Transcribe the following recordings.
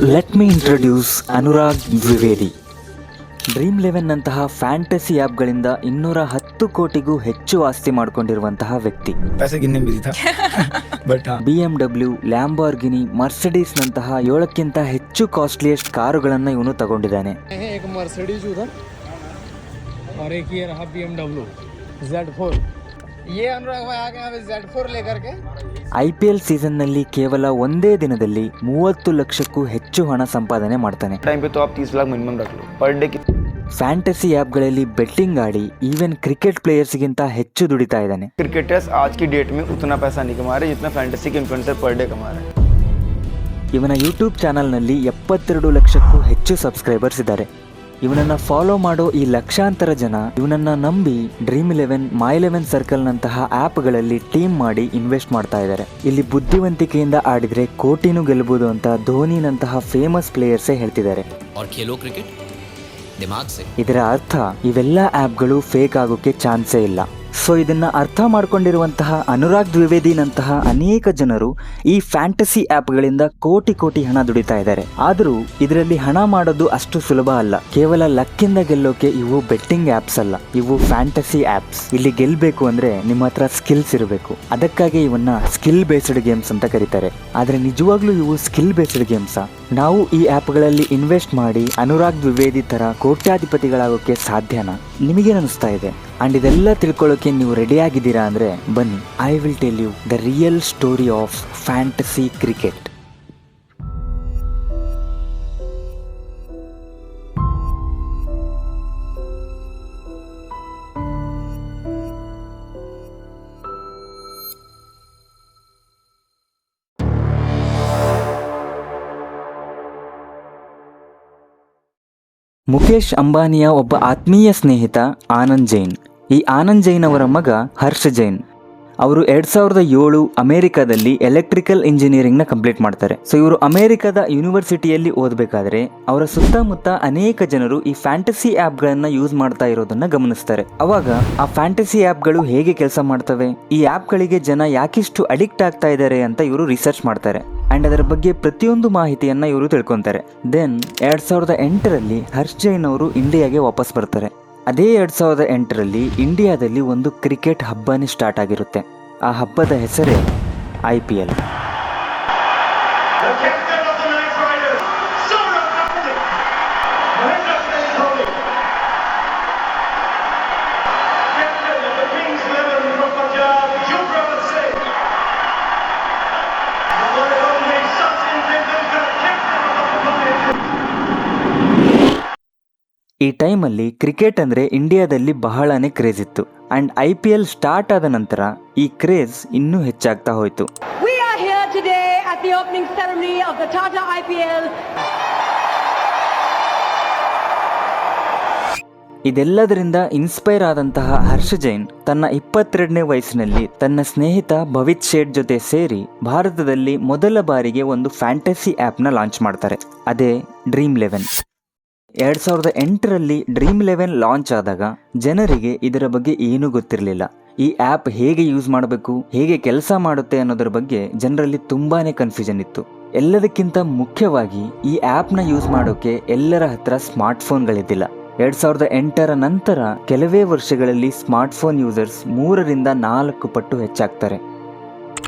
Let me introduce Anurag Dwivedi. Dream eleven ನಂತಹ fantasy ಆ್ಯಪ್ಗಳಿಂದ 210 ಕೋಟಿಗೂ ಹೆಚ್ಚು ಆಸ್ತಿ ಮಾಡಿಕೊಂಡಿರುವಂತಹ ವ್ಯಕ್ತಿ. BMW, ಲ್ಯಾಂಬೋರ್ಗಿನಿ, ಮರ್ಸಿಡೀಸ್ ನಂತಹ 7ಕ್ಕಿಂತ ಹೆಚ್ಚು ಕಾಸ್ಟ್ಲಿಯೆಸ್ಟ್ ಕಾರುಗಳನ್ನು ಇವನು ತಗೊಂಡಿದ್ದಾನೆ. IPL ಸೀಸನ್ನಲ್ಲಿ ಕೇವಲ ಒಂದೇ ದಿನದಲ್ಲಿ 30 ಲಕ್ಷಕ್ಕೂ ಹೆಚ್ಚು ಹಣ ಸಂಪಾದನೆ ಮಾಡ್ತಾನೆ. ಫ್ಯಾಂಟಸಿ ಆ್ಯಪ್ಗಳಲ್ಲಿ ಬೆಟ್ಟಿಂಗ್ ಆಡಿ ಈವನ್ ಕ್ರಿಕೆಟ್ ಪ್ಲೇಯರ್ಸ್ಗಿಂತ ಹೆಚ್ಚು ದುಡಿತಾ ಇದ್ದಾನೆ. ಕ್ರಿಕೆಟರ್ಸ್ ಆಜ್ ಕಿ ಡೇಟ್ में उतना पैसा नहीं कमा रहे जितना फैंटेसी के इन्फ्लुएंसर पर डे कमा रहे हैं. ಇವನ ಯೂಟ್ಯೂಬ್ ಚಾನಲ್ನಲ್ಲಿ 72 ಲಕ್ಷಕ್ಕೂ ಹೆಚ್ಚು ಸಬ್ಸ್ಕ್ರೈಬರ್ಸ್ ಇದ್ದಾರೆ. ಇವನನ್ನ ಫಾಲೋ ಮಾಡೋ ಈ ಲಕ್ಷಾಂತರ ಜನ ಇವನನ್ನ ನಂಬಿ ಡ್ರೀಮ್11, ಮೈ11 ಸರ್ಕಲ್ ನಂತಹ ಆ್ಯಪ್ಗಳಲ್ಲಿ ಟೀಮ್ ಮಾಡಿ ಇನ್ವೆಸ್ಟ್ ಮಾಡ್ತಾ ಇದ್ದಾರೆ. ಇಲ್ಲಿ ಬುದ್ಧಿವಂತಿಕೆಯಿಂದ ಆಡಿದ್ರೆ ಕೋಟಿನೂ ಗೆಲ್ಲಬಹುದು ಅಂತ ಧೋನಿನಂತಹ ಫೇಮಸ್ ಪ್ಲೇಯರ್ಸೇ ಹೇಳ್ತಿದ್ದಾರೆ. ಇದರ ಅರ್ಥ ಇವೆಲ್ಲ ಆ್ಯಪ್ಗಳು ಫೇಕ್ ಆಗೋಕ್ಕೆ ಚಾನ್ಸೇ ಇಲ್ಲ. ಸೊ ಇದನ್ನ ಅರ್ಥ ಮಾಡ್ಕೊಂಡಿರುವಂತಹ ಅನುರಾಗ್ ದ್ವಿವೇದಿನಂತಹ ಅನೇಕ ಜನರು ಈ ಫ್ಯಾಂಟಸಿ ಆ್ಯಪ್ಗಳಿಂದ ಕೋಟಿ ಹಣ ದುಡಿತಾ ಇದ್ದಾರೆ. ಆದರೂ ಇದರಲ್ಲಿ ಹಣ ಮಾಡೋದು ಅಷ್ಟು ಸುಲಭ ಅಲ್ಲ. ಕೇವಲ ಲಕ್ಕಿಂದ ಗೆಲ್ಲೋಕೆ ಇವು ಬೆಟ್ಟಿಂಗ್ ಆ್ಯಪ್ಸ್ ಅಲ್ಲ, ಇವು ಫ್ಯಾಂಟಸಿ ಆ್ಯಪ್ಸ್. ಇಲ್ಲಿ ಗೆಲ್ಲಬೇಕು ಅಂದ್ರೆ ನಿಮ್ಮ ಹತ್ರ ಸ್ಕಿಲ್ಸ್ ಇರಬೇಕು. ಅದಕ್ಕಾಗಿ ಇವನ್ನ ಸ್ಕಿಲ್ ಬೇಸ್ಡ್ ಗೇಮ್ಸ್ ಅಂತ ಕರೀತಾರೆ. ಆದ್ರೆ ನಿಜವಾಗ್ಲೂ ಇವು ಸ್ಕಿಲ್ ಬೇಸ್ಡ್ ಗೇಮ್ಸಾ? ನಾವು ಈ ಆ್ಯಪ್ಗಳಲ್ಲಿ ಇನ್ವೆಸ್ಟ್ ಮಾಡಿ ಅನುರಾಗ್ ದ್ವಿವೇದಿ ತರ ಕೋಟ್ಯಾಧಿಪತಿಗಳಾಗೋಕೆ ಸಾಧ್ಯನಾ? ನಿಮಗೇನು ಅನಿಸ್ತಾ ಇದೆ? ಅಂಡ್ ಇದೆಲ್ಲ ತಿಳ್ಕೊಳ್ಳೋಕೆ ನೀವು ರೆಡಿ ಆಗಿದ್ದೀರಾ ಅಂದ್ರೆ ಬನ್ನಿ, I will tell you the real story of fantasy cricket. Mukesh ಅಂಬಾನಿಯ ಒಬ್ಬ ಆತ್ಮೀಯ ಸ್ನೇಹಿತ ಆನಂದ್ ಜೈನ್. ಈ ಆನಂದ್ ಜೈನ್ ಅವರ ಮಗ ಹರ್ಷ ಜೈನ್. ಅವರು 2007 ಅಮೆರಿಕಾದಲ್ಲಿ ಎಲೆಕ್ಟ್ರಿಕಲ್ ಇಂಜಿನಿಯರಿಂಗ್ನ ಕಂಪ್ಲೀಟ್ ಮಾಡ್ತಾರೆ. ಸೊ ಇವರು ಅಮೆರಿಕದ ಯೂನಿವರ್ಸಿಟಿಯಲ್ಲಿ ಓದಬೇಕಾದ್ರೆ ಅವರ ಸುತ್ತಮುತ್ತ ಅನೇಕ ಜನರು ಈ ಫ್ಯಾಂಟಸಿ ಆ್ಯಪ್ಗಳನ್ನು ಯೂಸ್ ಮಾಡ್ತಾ ಇರೋದನ್ನ ಗಮನಿಸ್ತಾರೆ. ಅವಾಗ ಆ ಫ್ಯಾಂಟಸಿ ಆ್ಯಪ್ಗಳು ಹೇಗೆ ಕೆಲಸ ಮಾಡ್ತವೆ, ಈ ಆ್ಯಪ್ಗಳಿಗೆ ಜನ ಯಾಕಿಷ್ಟು ಅಡಿಕ್ಟ್ ಆಗ್ತಾ ಇದ್ದಾರೆ ಅಂತ ಇವರು ರಿಸರ್ಚ್ ಮಾಡ್ತಾರೆ. ಅಂಡ್ ಅದರ ಬಗ್ಗೆ ಪ್ರತಿಯೊಂದು ಮಾಹಿತಿಯನ್ನ ಇವರು ತಿಳ್ಕೊಂತಾರೆ. ದೆನ್ 2008ರಲ್ಲಿ ಹರ್ಷ್ ಜೈನ್ ಅವರು ಇಂಡಿಯಾಗೆ ವಾಪಸ್ ಬರ್ತಾರೆ. ಅದೇ 2008ರಲ್ಲಿ ಇಂಡಿಯಾದಲ್ಲಿ ಒಂದು ಕ್ರಿಕೆಟ್ ಹಬ್ಬನೇ ಸ್ಟಾರ್ಟ್ ಆಗಿರುತ್ತೆ. ಆ ಹಬ್ಬದ ಹೆಸರೇ IPL. ಈ ಟೈಮಲ್ಲಿ ಕ್ರಿಕೆಟ್ ಅಂದರೆ ಇಂಡಿಯಾದಲ್ಲಿ ಬಹಳನೇ ಕ್ರೇಜ್ ಇತ್ತು. ಅಂಡ್ IPL ಸ್ಟಾರ್ಟ್ ಆದ ನಂತರ ಈ ಕ್ರೇಜ್ ಇನ್ನೂ ಹೆಚ್ಚಾಗ್ತಾ ಹೋಯಿತು. ಇದೆಲ್ಲದರಿಂದ ಇನ್ಸ್ಪೈರ್ ಆದಂತಹ ಹರ್ಷ ಜೈನ್ ತನ್ನ 22ನೇ ವಯಸ್ಸಿನಲ್ಲಿ ತನ್ನ ಸ್ನೇಹಿತ ಭವಿತ್ ಶೇಠ್ ಜೊತೆ ಸೇರಿ ಭಾರತದಲ್ಲಿ ಮೊದಲ ಬಾರಿಗೆ ಒಂದು ಫ್ಯಾಂಟಸಿ ಆ್ಯಪ್ನ ಲಾಂಚ್ ಮಾಡ್ತಾರೆ. ಅದೇ ಡ್ರೀಮ್11. 2008ರಲ್ಲಿ ಡ್ರೀಮ್11 ಲಾಂಚ್ ಆದಾಗ ಜನರಿಗೆ ಇದರ ಬಗ್ಗೆ ಏನೂ ಗೊತ್ತಿರಲಿಲ್ಲ. ಈ ಆ್ಯಪ್ ಹೇಗೆ ಯೂಸ್ ಮಾಡಬೇಕು, ಹೇಗೆ ಕೆಲಸ ಮಾಡುತ್ತೆ ಅನ್ನೋದ್ರ ಬಗ್ಗೆ ಜನರಲ್ಲಿ ತುಂಬಾನೇ ಕನ್ಫ್ಯೂಷನ್ ಇತ್ತು. ಎಲ್ಲದಕ್ಕಿಂತ ಮುಖ್ಯವಾಗಿ ಈ ಆ್ಯಪ್ನ ಯೂಸ್ ಮಾಡೋಕೆ ಎಲ್ಲರ ಹತ್ರ ಸ್ಮಾರ್ಟ್ಫೋನ್ಗಳಿದ್ದಿಲ್ಲ. 2008ರ ನಂತರ ಕೆಲವೇ ವರ್ಷಗಳಲ್ಲಿ ಸ್ಮಾರ್ಟ್ಫೋನ್ ಯೂಸರ್ಸ್ 3ರಿಂದ 4 ಪಟ್ಟು ಹೆಚ್ಚಾಗ್ತಾರೆ.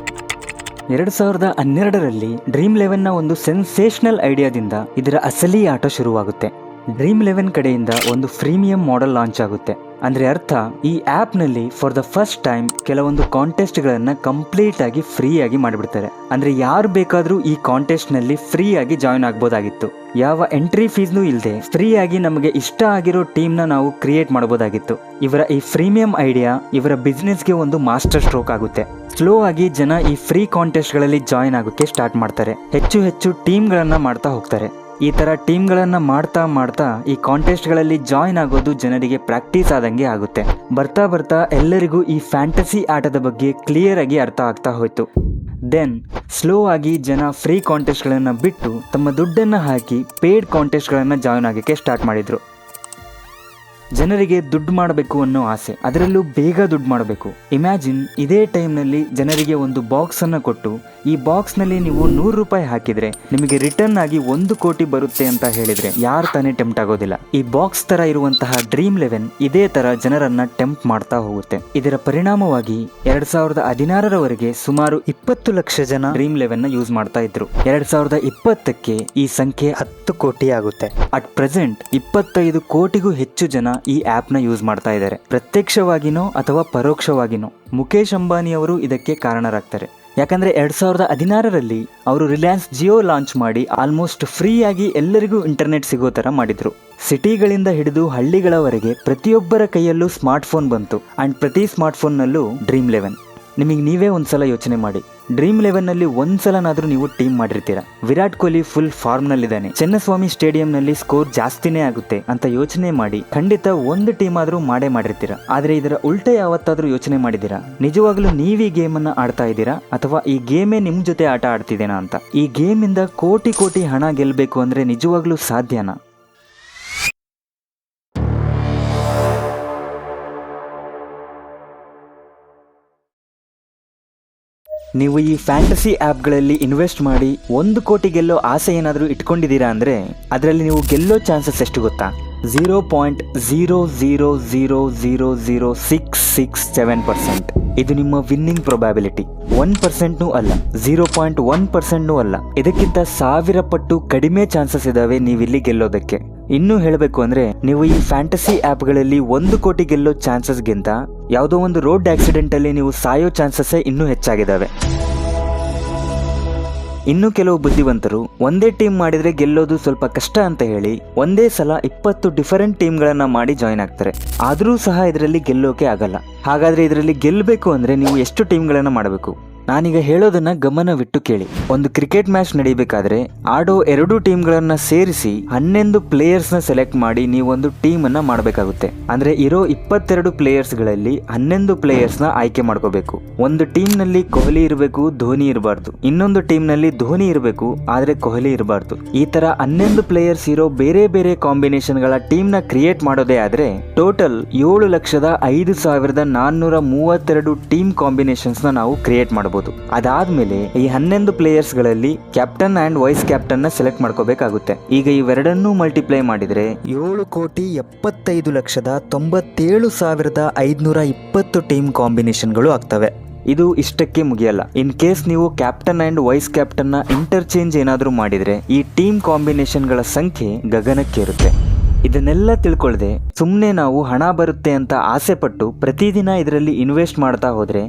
2012ರಲ್ಲಿ ಡ್ರೀಮ್11ನ ಒಂದು ಸೆನ್ಸೇಷನಲ್ ಐಡಿಯಾದಿಂದ ಇದರ ಅಸಲಿ ಆಟ ಶುರುವಾಗುತ್ತೆ. ಡ್ರೀಮ್11 ಕಡೆಯಿಂದ ಒಂದು ಫ್ರೀಮಿಯಂ ಮಾಡೆಲ್ ಲಾಂಚ್ ಆಗುತ್ತೆ. ಅಂದ್ರೆ ಅರ್ಥ, ಈ ಆ್ಯಪ್ನಲ್ಲಿ ಫಾರ್ ದ ಫಸ್ಟ್ ಟೈಮ್ ಕೆಲವೊಂದು ಕಾಂಟೆಸ್ಟ್ಗಳನ್ನು ಕಂಪ್ಲೀಟ್ ಆಗಿ ಫ್ರೀ ಆಗಿ ಮಾಡಿಬಿಡ್ತಾರೆ. ಅಂದ್ರೆ ಯಾರು ಬೇಕಾದರೂ ಈ ಕಾಂಟೆಸ್ಟ್ನಲ್ಲಿ ಫ್ರೀ ಆಗಿ ಜಾಯ್ನ್ ಆಗ್ಬೋದಾಗಿತ್ತು. ಯಾವ ಎಂಟ್ರಿ ಫೀಸ್ನೂ ಇಲ್ಲದೆ ಫ್ರೀ ಆಗಿ ನಮಗೆ ಇಷ್ಟ ಆಗಿರೋ ಟೀಮ್ನ ನಾವು ಕ್ರಿಯೇಟ್ ಮಾಡ್ಬೋದಾಗಿತ್ತು. ಇವರ ಈ ಫ್ರೀಮಿಯಂ ಐಡಿಯಾ ಇವರ ಬಿಸ್ನೆಸ್ಗೆ ಒಂದು ಮಾಸ್ಟರ್ ಸ್ಟ್ರೋಕ್ ಆಗುತ್ತೆ. ಸ್ಲೋ ಆಗಿ ಜನ ಈ ಫ್ರೀ ಕಾಂಟೆಸ್ಟ್ಗಳಲ್ಲಿ ಜಾಯ್ನ್ ಆಗೋಕ್ಕೆ ಸ್ಟಾರ್ಟ್ ಮಾಡ್ತಾರೆ. ಹೆಚ್ಚು ಟೀಮ್ಗಳನ್ನು ಮಾಡ್ತಾ ಹೋಗ್ತಾರೆ. ಈ ಥರ ಟೀಮ್ಗಳನ್ನು ಮಾಡ್ತಾ ಈ ಕಾಂಟೆಸ್ಟ್ಗಳಲ್ಲಿ ಜಾಯ್ನ್ ಆಗೋದು ಜನರಿಗೆ ಪ್ರಾಕ್ಟೀಸ್ ಆದಂಗೆ ಆಗುತ್ತೆ. ಬರ್ತಾ ಎಲ್ಲರಿಗೂ ಈ ಫ್ಯಾಂಟಸಿ ಆಟದ ಬಗ್ಗೆ ಕ್ಲಿಯರ್ ಆಗಿ ಅರ್ಥ ಆಗ್ತಾ ಹೋಯ್ತು. ದೆನ್ ಸ್ಲೋ ಆಗಿ ಜನ ಫ್ರೀ ಕಾಂಟೆಸ್ಟ್ಗಳನ್ನು ಬಿಟ್ಟು ತಮ್ಮ ದುಡ್ಡನ್ನು ಹಾಕಿ ಪೇಯ್ಡ್ ಕಾಂಟೆಸ್ಟ್ಗಳನ್ನು ಜಾಯ್ನ್ ಆಗೋಕ್ಕೆ ಸ್ಟಾರ್ಟ್ ಮಾಡಿದರು. ಜನರಿಗೆ ದುಡ್ಡು ಮಾಡಬೇಕು ಅನ್ನೋ ಆಸೆ, ಅದರಲ್ಲೂ ಬೇಗ ದುಡ್ಡು ಮಾಡಬೇಕು. ಇಮ್ಯಾಜಿನ್ ಇದೇ ಟೈಮ್ನಲ್ಲಿ ಜನರಿಗೆ ಒಂದು ಬಾಕ್ಸ್ ಅನ್ನ ಕೊಟ್ಟು ಈ ಬಾಕ್ಸ್ ನಲ್ಲಿ ನೀವು 100 ರೂಪಾಯಿ ಹಾಕಿದ್ರೆ ನಿಮಗೆ ರಿಟರ್ನ್ ಆಗಿ 1 ಕೋಟಿ ಬರುತ್ತೆ ಅಂತ ಹೇಳಿದ್ರೆ ಯಾರು ತಾನೇ ಟೆಂಪ್ಟ್ ಆಗೋದಿಲ್ಲ. ಈ ಬಾಕ್ಸ್ ತರ ಇರುವಂತಹ ಡ್ರೀಮ್11 ಇದೇ ತರ ಜನರನ್ನ ಟೆಂಪ್ಟ್ ಮಾಡ್ತಾ ಹೋಗುತ್ತೆ. ಇದರ ಪರಿಣಾಮವಾಗಿ 2016ರವರೆಗೆ ಸುಮಾರು 20 ಲಕ್ಷ ಜನ ಡ್ರೀಮ್11 ನ ಯೂಸ್ ಮಾಡ್ತಾ ಇದ್ರು. 2020ಕ್ಕೆ ಈ ಸಂಖ್ಯೆ 10 ಕೋಟಿ ಆಗುತ್ತೆ. ಅಟ್ ಪ್ರೆಸೆಂಟ್ 25 ಕೋಟಿಗೂ ಹೆಚ್ಚು ಜನ ಈ ಆಪ್ ನ ಯೂಸ್ ಮಾಡ್ತಾ ಇದ್ದಾರೆ. ಪ್ರತ್ಯಕ್ಷವಾಗಿನೋ ಅಥವಾ ಪರೋಕ್ಷವಾಗಿನೋ ಮುಖೇಶ್ ಅಂಬಾನಿ ಅವರು ಇದಕ್ಕೆ ಕಾರಣರಾಗ್ತಾರೆ. ಯಾಕಂದ್ರೆ 2016ರಲ್ಲಿ ಅವರು ರಿಲಯನ್ಸ್ ಜಿಯೋ ಲಾಂಚ್ ಮಾಡಿ ಆಲ್ಮೋಸ್ಟ್ ಫ್ರೀ ಆಗಿ ಎಲ್ಲರಿಗೂ ಇಂಟರ್ನೆಟ್ ಸಿಗೋ ತರ ಮಾಡಿದ್ರು. ಸಿಟಿಗಳಿಂದ ಹಿಡಿದು ಹಳ್ಳಿಗಳವರೆಗೆ ಪ್ರತಿಯೊಬ್ಬರ ಕೈಯಲ್ಲೂ ಸ್ಮಾರ್ಟ್ ಫೋನ್ ಬಂತು. ಅಂಡ್ ಪ್ರತಿ ಸ್ಮಾರ್ಟ್ ಫೋನ್ ನಲ್ಲೂ ಡ್ರೀಮ್11. ನಿಮಗೆ ನೀವೇ ಒಂದ್ಸಲ ಯೋಚನೆ ಮಾಡಿ, ಡ್ರೀಮ್11 ನಲ್ಲಿ ಒಂದ್ಸಲನಾದ್ರೂ ನೀವು ಟೀಮ್ ಮಾಡಿರ್ತೀರಾ. ವಿರಾಟ್ ಕೊಹ್ಲಿ ಫುಲ್ ಫಾರ್ಮ್ ನಲ್ಲಿದ್ದಾನೆ, ಚಿನ್ನಸ್ವಾಮಿ ಸ್ಟೇಡಿಯಂ ನಲ್ಲಿ ಸ್ಕೋರ್ ಜಾಸ್ತಿನೇ ಆಗುತ್ತೆ ಅಂತ ಯೋಚನೆ ಮಾಡಿ ಖಂಡಿತ ಒಂದು ಟೀಮ್ ಆದ್ರೂ ಮಾಡಿರ್ತೀರಾ. ಆದ್ರೆ ಇದರ ಉಲ್ಟೆ ಯಾವತ್ತಾದ್ರೂ ಯೋಚನೆ ಮಾಡಿದ್ದೀರಾ? ನಿಜವಾಗ್ಲೂ ನೀವ್ ಈ ಗೇಮ್ ಅನ್ನ ಆಡ್ತಾ ಇದ್ದೀರಾ ಅಥವಾ ಈ ಗೇಮೇ ನಿಮ್ ಜೊತೆ ಆಟ ಆಡ್ತಿದ್ದೇನಾ ಅಂತ? ಈ ಗೇಮ್ ಇಂದ ಕೋಟಿ ಕೋಟಿ ಹಣ ಗೆಲ್ಬೇಕು ಅಂದ್ರೆ ನಿಜವಾಗ್ಲೂ ಸಾಧ್ಯನಾ? ನೀವು ಈ ಫ್ಯಾಂಟಸಿ ಆ್ಯಪ್ಗಳಲ್ಲಿ ಇನ್ವೆಸ್ಟ್ ಮಾಡಿ 1 ಕೋಟಿ ಗೆಲ್ಲೋ ಆಸೆ ಏನಾದರೂ ಇಟ್ಕೊಂಡಿದ್ದೀರಾ ಅಂದರೆ ಅದರಲ್ಲಿ ನೀವು ಗೆಲ್ಲೋ ಚಾನ್ಸಸ್ ಎಷ್ಟು ಗೊತ್ತಾ? 0.000000667%. ಇದು ನಿಮ್ಮ ವಿನ್ನಿಂಗ್ ಪ್ರೊಬ್ಯಾಬಿಲಿಟಿ. 1%ನೂ ಅಲ್ಲ, 0.1%ನೂ ಅಲ್ಲ. ಇದಕ್ಕಿಂತ 1000 ಪಟ್ಟು ಕಡಿಮೆ ಚಾನ್ಸಸ್ ಇದಾವೆ ನೀವಿಲ್ಲಿ ಗೆಲ್ಲೋದಕ್ಕೆ. ಇನ್ನೂ ಹೇಳಬೇಕು ಅಂದ್ರೆ ನೀವು ಈ ಫ್ಯಾಂಟಸಿ ಆ್ಯಪ್ಗಳಲ್ಲಿ 1 ಕೋಟಿ ಗೆಲ್ಲೋ ಚಾನ್ಸಸ್ಗಿಂತ ಯಾವುದೋ ಒಂದು ರೋಡ್ ಆಕ್ಸಿಡೆಂಟ್ ಅಲ್ಲಿ ನೀವು ಸಾಯೋ ಚಾನ್ಸಸ್ಸೇ ಇನ್ನೂ ಹೆಚ್ಚಾಗಿದ್ದಾವೆ. ಇನ್ನು ಕೆಲವು ಬುದ್ಧಿವಂತರು ಒಂದೇ ಟೀಮ್ ಮಾಡಿದ್ರೆ ಗೆಲ್ಲೋದು ಸ್ವಲ್ಪ ಕಷ್ಟ ಅಂತ ಹೇಳಿ ಒಂದೇ ಸಲ 20 ಡಿಫರೆಂಟ್ ಟೀಮ್ಗಳನ್ನ ಮಾಡಿ ಜಾಯ್ನ್ ಆಗ್ತಾರೆ. ಆದರೂ ಸಹ ಇದರಲ್ಲಿ ಗೆಲ್ಲೋಕೆ ಆಗಲ್ಲ. ಹಾಗಾದ್ರೆ ಇದರಲ್ಲಿ ಗೆಲ್ಲಬೇಕು ಅಂದ್ರೆ ನೀವು ಎಷ್ಟು ಟೀಮ್ಗಳನ್ನ ಮಾಡಬೇಕು? ನಾನೀಗ ಹೇಳೋದನ್ನ ಗಮನವಿಟ್ಟು ಕೇಳಿ. ಒಂದು ಕ್ರಿಕೆಟ್ ಮ್ಯಾಚ್ ನಡೀಬೇಕಾದ್ರೆ ಆಡೋ 2 ಟೀಮ್ಗಳನ್ನ ಸೇರಿಸಿ 11 ಪ್ಲೇಯರ್ಸ್ನ ಸೆಲೆಕ್ಟ್ ಮಾಡಿ ನೀವೊಂದು ಟೀಮ್ ಅನ್ನ ಮಾಡಬೇಕಾಗುತ್ತೆ. ಅಂದ್ರೆ ಇರೋ 22 ಪ್ಲೇಯರ್ಸ್ಗಳಲ್ಲಿ 11 ಪ್ಲೇಯರ್ಸ್ನ ಆಯ್ಕೆ ಮಾಡ್ಕೋಬೇಕು. ಒಂದು ಟೀಮ್ ನಲ್ಲಿ ಕೊಹ್ಲಿ ಇರಬೇಕು, ಧೋನಿ ಇರಬಾರ್ದು. ಇನ್ನೊಂದು ಟೀಮ್ ನಲ್ಲಿ ಧೋನಿ ಇರಬೇಕು, ಆದ್ರೆ ಕೊಹ್ಲಿ ಇರಬಾರ್ದು. ಈ ತರ 11 ಪ್ಲೇಯರ್ಸ್ ಇರೋ ಬೇರೆ ಬೇರೆ ಕಾಂಬಿನೇಷನ್ ಗಳ ಟೀಮ್ ನ ಕ್ರಿಯೇಟ್ ಮಾಡೋದೇ ಆದ್ರೆ ಟೋಟಲ್ 7,05,432 ಟೀಮ್ ಕಾಂಬಿನೇಷನ್ಸ್ ನ ನಾವು ಕ್ರಿಯೇಟ್ ಮಾಡಬಹುದು. ಅದಾದ್ಮೇಲೆ ಈ 11 ಪ್ಲೇಯರ್ಸ್ ಗಳಲ್ಲಿ ಕ್ಯಾಪ್ಟನ್ ಅಂಡ್ ವೈಸ್ ಕ್ಯಾಪ್ಟನ್ ನ ಸೆಲೆಕ್ಟ್ ಮಾಡ್ಕೋಬೇಕಾಗುತ್ತೆ. ಈಗ ಇವೆರಡನ್ನೂ ಮಲ್ಟಿಪ್ಲೈ ಮಾಡಿದ್ರೆ 7,75,97,520 ಟೀಮ್ ಕಾಂಬಿನೇಷನ್ಗಳು ಆಗ್ತವೆ. ಇದು ಇಷ್ಟಕ್ಕೆ ಮುಗಿಯಲ್ಲ. ಇನ್ ಕೇಸ್ ನೀವು ಕ್ಯಾಪ್ಟನ್ ಅಂಡ್ ವೈಸ್ ಕ್ಯಾಪ್ಟನ್ ನ ಇಂಟರ್ಚೇಂಜ್ ಏನಾದ್ರೂ ಮಾಡಿದ್ರೆ ಈ ಟೀಮ್ ಕಾಂಬಿನೇಷನ್ಗಳ ಸಂಖ್ಯೆ ಗಗನಕ್ಕೇರುತ್ತೆ. ಇದನ್ನೆಲ್ಲ ತಿಳ್ಕೊಳ್ಳದೆ ಸುಮ್ಮನೆ ನಾವು ಹಣ ಬರುತ್ತೆ ಅಂತ ಆಸೆ ಪಟ್ಟು ಪ್ರತಿದಿನ ಇದರಲ್ಲಿ ಇನ್ವೆಸ್ಟ್ ಮಾಡ್ತಾ ಹೋದ್ರೆ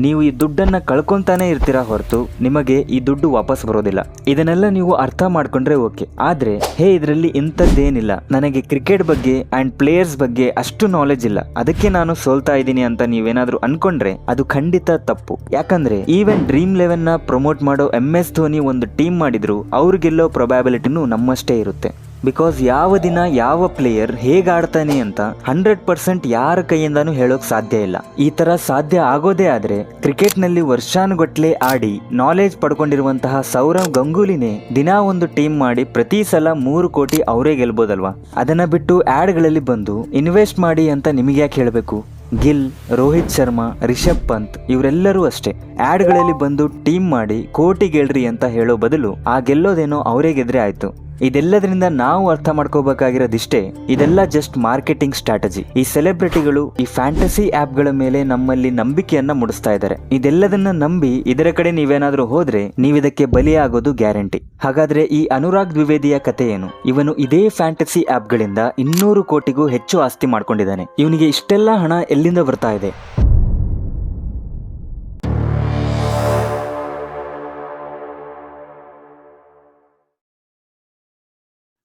ನೀವು ಈ ದುಡ್ಡನ್ನ ಕಳ್ಕೊಂತಾನೆ ಇರ್ತೀರಾ ಹೊರತು ನಿಮಗೆ ಈ ದುಡ್ಡು ವಾಪಸ್ ಬರೋದಿಲ್ಲ. ಇದನ್ನೆಲ್ಲ ನೀವು ಅರ್ಥ ಮಾಡ್ಕೊಂಡ್ರೆ ಓಕೆ. ಆದ್ರೆ ಇದರಲ್ಲಿ ಇಂಥದ್ದೇನಿಲ್ಲ, ನನಗೆ ಕ್ರಿಕೆಟ್ ಬಗ್ಗೆ ಅಂಡ್ ಪ್ಲೇಯರ್ಸ್ ಬಗ್ಗೆ ಅಷ್ಟು ನಾಲೆಜ್ ಇಲ್ಲ, ಅದಕ್ಕೆ ನಾನು ಸೋಲ್ತಾ ಇದ್ದೀನಿ ಅಂತ ನೀವೇನಾದ್ರೂ ಅನ್ಕೊಂಡ್ರೆ ಅದು ಖಂಡಿತ ತಪ್ಪು. ಯಾಕಂದ್ರೆ ಈವನ್ ಡ್ರೀಮ್11 ನ ಪ್ರಮೋಟ್ ಮಾಡೋ MS ಧೋನಿ ಒಂದು ಟೀಮ್ ಮಾಡಿದ್ರು ಅವ್ರು ಗೆಲ್ಲೋ ಪ್ರೊಬ್ಯಾಬಿಲಿಟಿನೂ ನಮ್ಮಷ್ಟೇ ಇರುತ್ತೆ. ಬಿಕಾಸ್ ಯಾವ ದಿನ ಯಾವ ಪ್ಲೇಯರ್ ಹೇಗೆ ಆಡ್ತಾನೆ ಅಂತ 100% ಯಾರ ಕೈಯಿಂದಾನು ಹೇಳೋಕ್ ಸಾಧ್ಯ ಇಲ್ಲ. ಈ ತರ ಸಾಧ್ಯ ಆಗೋದೇ ಆದ್ರೆ ಕ್ರಿಕೆಟ್ ನಲ್ಲಿ ವರ್ಷಾನುಗಟ್ಲೆ ಆಡಿ ನಾಲೆಜ್ ಪಡ್ಕೊಂಡಿರುವಂತಹ ಸೌರವ್ ಗಂಗೂಲಿನೇ ದಿನ ಒಂದು ಟೀಮ್ ಮಾಡಿ ಪ್ರತಿ ಸಲ 3 ಕೋಟಿ ಅವರೇ ಗೆಲ್ಬೋದಲ್ವಾ? ಅದನ್ನ ಬಿಟ್ಟು ಆಡ್ ಗಳಲ್ಲಿ ಬಂದು ಇನ್ವೆಸ್ಟ್ ಮಾಡಿ ಅಂತ ನಿಮಗೆ ಯಾಕೆ ಹೇಳಬೇಕು? ಗಿಲ್, ರೋಹಿತ್ ಶರ್ಮಾ, ರಿಷಬ್ ಪಂತ್ ಇವರೆಲ್ಲರೂ ಅಷ್ಟೇ ಆಡ್ ಗಳಲ್ಲಿ ಬಂದು ಟೀಮ್ ಮಾಡಿ ಕೋಟಿ ಗೆಲ್ರಿ ಅಂತ ಹೇಳೋ ಬದಲು ಆ ಗೆಲ್ಲೋದೇನೋ ಅವರೇ ಗೆದ್ರೆ ಆಯ್ತು. ಇದೆಲ್ಲದರಿಂದ ನಾವು ಅರ್ಥ ಮಾಡ್ಕೋಬೇಕಾಗಿರೋದಿಷ್ಟೇ, ಇದೆಲ್ಲ ಜಸ್ಟ್ ಮಾರ್ಕೆಟಿಂಗ್ ಸ್ಟ್ರಾಟಜಿ. ಈ ಸೆಲೆಬ್ರಿಟಿಗಳು ಈ ಫ್ಯಾಂಟಸಿ ಆ್ಯಪ್ಗಳ ಮೇಲೆ ನಮ್ಮಲ್ಲಿ ನಂಬಿಕೆಯನ್ನ ಮೂಡಿಸ್ತಾ ಇದ್ದಾರೆ. ಇದೆಲ್ಲದನ್ನ ನಂಬಿ ಇದರ ಕಡೆ ನೀವೇನಾದ್ರೂ ಹೋದ್ರೆ ನೀವಿದಕ್ಕೆ ಬಲಿಯಾಗೋದು ಗ್ಯಾರಂಟಿ. ಹಾಗಾದ್ರೆ ಈ ಅನುರಾಗ್ ದ್ವಿವೇದಿಯ ಕತೆ ಏನು? ಇವನು ಇದೇ ಫ್ಯಾಂಟಸಿ ಆ್ಯಪ್ಗಳಿಂದ 200 ಕೋಟಿಗೂ ಹೆಚ್ಚು ಆಸ್ತಿ ಮಾಡ್ಕೊಂಡಿದ್ದಾನೆ. ಇವನಿಗೆ ಇಷ್ಟೆಲ್ಲ ಹಣ ಎಲ್ಲಿಂದ ಬರ್ತಾ ಇದೆ?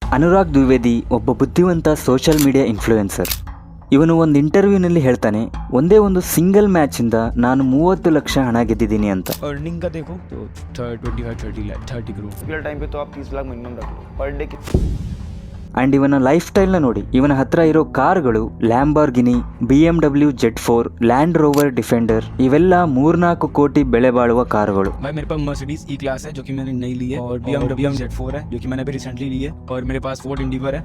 ಅನುರಾಗ್ ದ್ವಿವೇದಿ ಒಬ್ಬ ಬುದ್ಧಿವಂತ ಸೋಷಿಯಲ್ ಮೀಡಿಯಾ ಇನ್ಫ್ಲೂಯೆನ್ಸರ್. ಇವನು ಒಂದು ಇಂಟರ್ವ್ಯೂನಲ್ಲಿ ಹೇಳ್ತಾನೆ, ಒಂದೇ ಒಂದು ಸಿಂಗಲ್ ಮ್ಯಾಚ್ ಇಂದ ನಾನು 30 ಲಕ್ಷ ಹಣ ಗೆದ್ದಿದ್ದೀನಿ ಅಂತ. अर्निंग का देखो तो 25-30 करोड़ रियल टाइम पे तो आप 30 लाख मिनिमम रख लो पर डे की. ಅಂಡ್ ಇವನ ಲೈಫ್ ಸ್ಟೈಲ್ ನ ನೋಡಿ. ಇವನ ಹತ್ರ ಇರೋ ಕಾರ್ಗಳು ಲ್ಯಾಂಬಾರ್ಗಿನಿ, BMW Z4, land rover defender, ಇವೆಲ್ಲ 3-4 ಕೋಟಿ ಬೆಲೆ ಬಾಳುವ ಕಾರುಗಳು. भाई मेरे पास मर्सिडीज ई क्लास है जो कि मैंने नई ली है, और BMW Z4 है जो कि मैंने अभी रिसेंटली ली है, और मेरे पास फोर्ड इंडिवर है.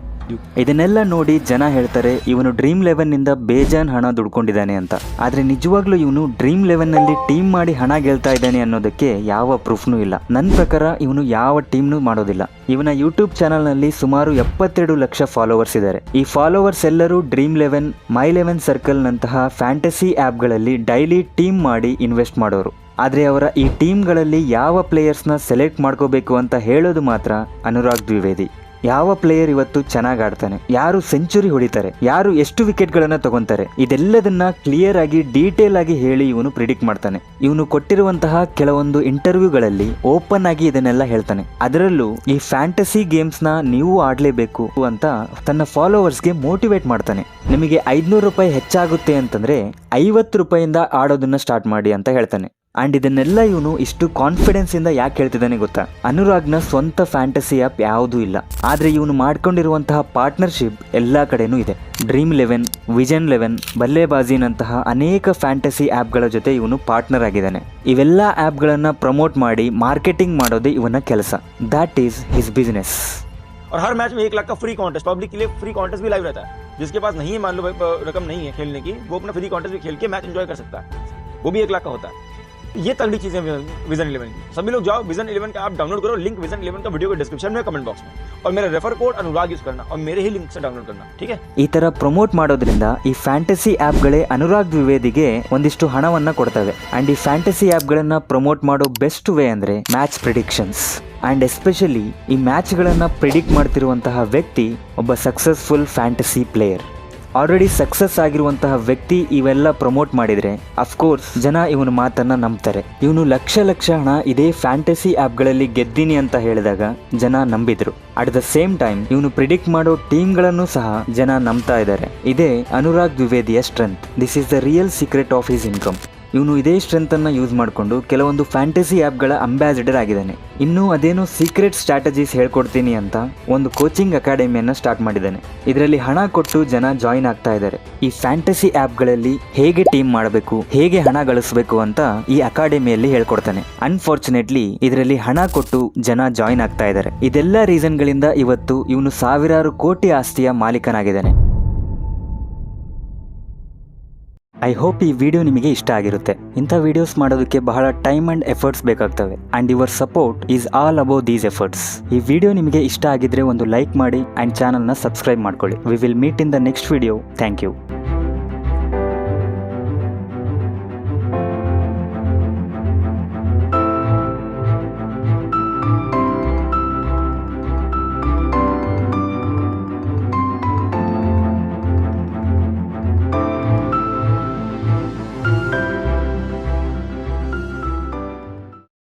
ಇದನ್ನೆಲ್ಲ ನೋಡಿ ಜನ ಹೇಳ್ತಾರೆ ಇವನು ಡ್ರೀಮ್ 11 ನಿಂದ ಬೇಜಾನ್ ಹಣ ದುಡ್ಕೊಂಡಿದ್ದಾನೆ ಅಂತ. ಆದ್ರೆ ನಿಜವಾಗ್ಲೂ ಇವನು ಡ್ರೀಮ್ 11 ನಲ್ಲಿ ಟೀಮ್ ಮಾಡಿ ಹಣ ಗೆಲ್ತಾ ಇದ್ದಾನೆ ಅನ್ನೋದಕ್ಕೆ ಯಾವ ಪ್ರೂಫ್ನೂ ಇಲ್ಲ. ನನ್ನ ಪ್ರಕಾರ ಇವನು ಯಾವ ಟೀಮ್ನೂ ಮಾಡೋದಿಲ್ಲ. ಇವನ ಯೂಟ್ಯೂಬ್ ಚಾನಲ್ ನಲ್ಲಿ ಸುಮಾರು 72 ಲಕ್ಷ ಫಾಲೋವರ್ಸ್ ಇದ್ದಾರೆ. ಈ ಫಾಲೋವರ್ಸ್ ಎಲ್ಲರೂ ಡ್ರೀಮ್ 11, ಮೈ 11 ಸರ್ಕಲ್ ನಂತಹ ಫ್ಯಾಂಟಸಿ ಆ್ಯಪ್ಗಳಲ್ಲಿ ಡೈಲಿ ಟೀಮ್ ಮಾಡಿ ಇನ್ವೆಸ್ಟ್ ಮಾಡೋರು. ಆದರೆ ಅವರ ಈ ಟೀಮ್ಗಳಲ್ಲಿ ಯಾವ ಪ್ಲೇಯರ್ಸ್ನ ಸೆಲೆಕ್ಟ್ ಮಾಡ್ಕೋಬೇಕು ಅಂತ ಹೇಳೋದು ಮಾತ್ರ ಅನುರಾಗ್ ದ್ವಿವೇದಿ. ಯಾವ ಪ್ಲೇಯರ್ ಇವತ್ತು ಚೆನ್ನಾಗಿ ಆಡ್ತಾನೆ, ಯಾರು ಸೆಂಚುರಿ ಹೊಡಿತಾರೆ, ಯಾರು ಎಷ್ಟು ವಿಕೆಟ್ಗಳನ್ನು ತಗೊಂತಾರೆ, ಇದೆಲ್ಲದನ್ನ ಕ್ಲಿಯರ್ ಆಗಿ ಡೀಟೇಲ್ ಆಗಿ ಹೇಳಿ ಇವನು ಪ್ರಿಡಿಕ್ಟ್ ಮಾಡ್ತಾನೆ. ಇವನು ಕೊಟ್ಟಿರುವಂತಹ ಕೆಲವೊಂದು ಇಂಟರ್ವ್ಯೂಗಳಲ್ಲಿ ಓಪನ್ ಆಗಿ ಇದನ್ನೆಲ್ಲ ಹೇಳ್ತಾನೆ. ಅದರಲ್ಲೂ ಈ ಫ್ಯಾಂಟಸಿ ಗೇಮ್ಸ್ನ ನೀವು ಆಡಲೇಬೇಕು ಅಂತ ತನ್ನ ಫಾಲೋವರ್ಸ್ಗೆ ಮೋಟಿವೇಟ್ ಮಾಡ್ತಾನೆ. ನಿಮಗೆ 500 ರೂಪಾಯಿ ಹೆಚ್ಚಾಗುತ್ತೆ ಅಂತಂದ್ರೆ 50 ರೂಪಾಯಿಂದ ಆಡೋದನ್ನ ಸ್ಟಾರ್ಟ್ ಮಾಡಿ ಅಂತ ಹೇಳ್ತಾನೆ. ಅಂಡ್ ಇದನ್ನೆಲ್ಲ ಇವನು ಇಷ್ಟು ಕಾನ್ಫಿಡೆನ್ಸ್ ಇಂದ ಯಾಕೆ ಹೇಳ್ತಿದ್ದಾನೆ ಗೊತ್ತಾ? ಅನುರಾಗ್ನ ಸ್ವಂತ ಫ್ಯಾಂಟಸಿ ಆ್ಯಪ್ ಯಾವುದೂ ಇಲ್ಲ, ಆದ್ರೆ ಇವನು ಮಾಡ್ಕೊಂಡಿರುವಂತಹ ಪಾರ್ಟ್ನರ್ಶಿಪ್ ಎಲ್ಲಾ ಕಡೆನೂ ಇದೆ. ಡ್ರೀಮ್ 11, ವಿಷನ್ 11, ಬಲ್ಲೆಬಾಜಿನಂತಹ ಅನೇಕ ಫ್ಯಾಂಟಸಿ ಆ್ಯಪ್ಗಳ ಜೊತೆ ಇವನು ಪಾರ್ಟ್ನರ್ ಆಗಿದ್ದಾನೆ. ಇವೆಲ್ಲ ಆ್ಯಪ್ಗಳನ್ನ ಪ್ರಮೋಟ್ ಮಾಡಿ ಮಾರ್ಕೆಟಿಂಗ್ ಮಾಡೋದೇ ಇವನ ಕೆಲಸ. That is his business. और हर मैच में 1 लाख का फ्री कॉन्टेस्ट, पब्लिक के लिए फ्री कॉन्टेस्ट भी लाइव रहता है. जिसके पास नहीं है, मान लो रकम नहीं है खेलने की, वो अपना फ्री कॉन्टेस्ट भी खेल के मैच एंजॉय कर सकता है. वो भी 1 लाख का होता है. ये तगड़ी चीजें विजन 11 की. सभी लोग जाओ विजन 11 का ऐप डाउनलोड करो. लिंक विजन 11 का वीडियो के डिस्क्रिप्शन में, कमेंट बॉक्स में, और मेरा रेफर कोड अनुराग यूज करना और मेरे ही लिंक से डाउनलोड करना. ठीक है. ಈ ತರ ಪ್ರಮೋಟ್ ಮಾಡೋದ್ರಿಂದ ಈ ಫ್ಯಾಂಟಸಿ ಆ್ಯಪ್ಗಳೇ ಅನುರಾಗ್ ದ್ವಿವೇದಿಗೆ ಒಂದಿಷ್ಟು ಹಣವನ್ನ ಕೊಡ್ತವೆ. ಅಂಡ್ ಈ ಫ್ಯಾಂಟಸಿ ಆ್ಯಪ್ಗಳನ್ನ ಪ್ರಮೋಟ್ ಮಾಡೋ ಬೆಸ್ಟ್ ವೇ ಅಂದ್ರೆ ಮ್ಯಾಚ್ ಪ್ರಿಡಿಕ್ಷನ್ಸ್. ಅಂಡ್ ಎಸ್ಪೆಷಲಿ ಈ ಮ್ಯಾಚ್ಗಳನ್ನ ಪ್ರಿಡಿಕ್ಟ್ ಮಾಡ್ತಿರುವಂತಹ ವ್ಯಕ್ತಿ ಒಬ್ಬ successful fantasy player. Already success ಆಗಿರುವಂತಹ ವ್ಯಕ್ತಿ ಇವೆಲ್ಲ ಪ್ರಮೋಟ್ ಮಾಡಿದ್ರೆ ಅಫ್ಕೋರ್ಸ್ ಜನ ಇವನ ಮಾತನ್ನ ನಂಬ್ತಾರೆ. ಇವನು ಲಕ್ಷ ಹಣ ಇದೇ ಫ್ಯಾಂಟಸಿ ಆ್ಯಪ್ಗಳಲ್ಲಿ ಗೆದ್ದೀನಿ ಅಂತ ಹೇಳಿದಾಗ ಜನ ನಂಬಿದ್ರು. ಅಟ್ ದ ಸೇಮ್ ಟೈಮ್ ಇವನು ಪ್ರಿಡಿಕ್ಟ್ ಮಾಡೋ ಟೀಮ್ಗಳನ್ನು ಸಹ ಜನ ನಂಬ್ತಾ ಇದ್ದಾರೆ. ಇದೇ ಅನುರಾಗ್ ದ್ವಿವೇದಿಯ strength. This is the real secret of his income. ಇವನು ಇದೇ ಸ್ಟ್ರೆಂತನ್ನು ಯೂಸ್ ಮಾಡಿಕೊಂಡು ಕೆಲವೊಂದು ಫ್ಯಾಂಟಸಿ ಆ್ಯಪ್ಗಳ ಅಂಬಾಸಿಡರ್ ಆಗಿದ್ದಾನೆ. ಇನ್ನೂ ಅದೇನೋ ಸೀಕ್ರೆಟ್ ಸ್ಟ್ರಾಟಜೀಸ್ ಹೇಳ್ಕೊಡ್ತೀನಿ ಅಂತ ಒಂದು ಕೋಚಿಂಗ್ ಅಕಾಡೆಮಿಯನ್ನು ಸ್ಟಾರ್ಟ್ ಮಾಡಿದ್ದಾನೆ. ಇದರಲ್ಲಿ ಹಣ ಕೊಟ್ಟು ಜನ ಜಾಯಿನ್ ಆಗ್ತಾ ಇದ್ದಾರೆ. ಈ ಫ್ಯಾಂಟಸಿ ಆ್ಯಪ್ಗಳಲ್ಲಿ ಹೇಗೆ ಟೀಮ್ ಮಾಡಬೇಕು, ಹೇಗೆ ಹಣ ಗಳಿಸಬೇಕು ಅಂತ ಈ ಅಕಾಡೆಮಿಯಲ್ಲಿ ಹೇಳ್ಕೊಡ್ತಾನೆ. ಅನ್ಫಾರ್ಚುನೇಟ್ಲಿ ಇದರಲ್ಲಿ ಹಣ ಕೊಟ್ಟು ಜನ ಜಾಯಿನ್ ಆಗ್ತಾ ಇದ್ದಾರೆ. ಇದೆಲ್ಲ ರೀಸನ್ಗಳಿಂದ ಇವತ್ತು ಇವನು ಸಾವಿರಾರು ಕೋಟಿ ಆಸ್ತಿಯ ಮಾಲೀಕನಾಗಿದ್ದಾನೆ. ಐ ಹೋಪ್ ಈ ವಿಡಿಯೋ ನಿಮಗೆ ಇಷ್ಟ ಆಗಿರುತ್ತೆ. ಇಂಥ ವಿಡಿಯೋಸ್ ಮಾಡೋದಕ್ಕೆ ಬಹಳ ಟೈಮ್ ಅಂಡ್ ಎಫರ್ಟ್ಸ್ ಬೇಕಾಗ್ತವೆ. And your support is all above these efforts. ಈ ವಿಡಿಯೋ ನಿಮಗೆ ಇಷ್ಟ ಆಗಿದ್ರೆ ಒಂದು ಲೈಕ್ ಮಾಡಿ ಅಂಡ್ ಚಾನಲ್ನ ಸಬ್ಸ್ಕ್ರೈಬ್ ಮಾಡ್ಕೊಳ್ಳಿ. We will meet in the next video. Thank you.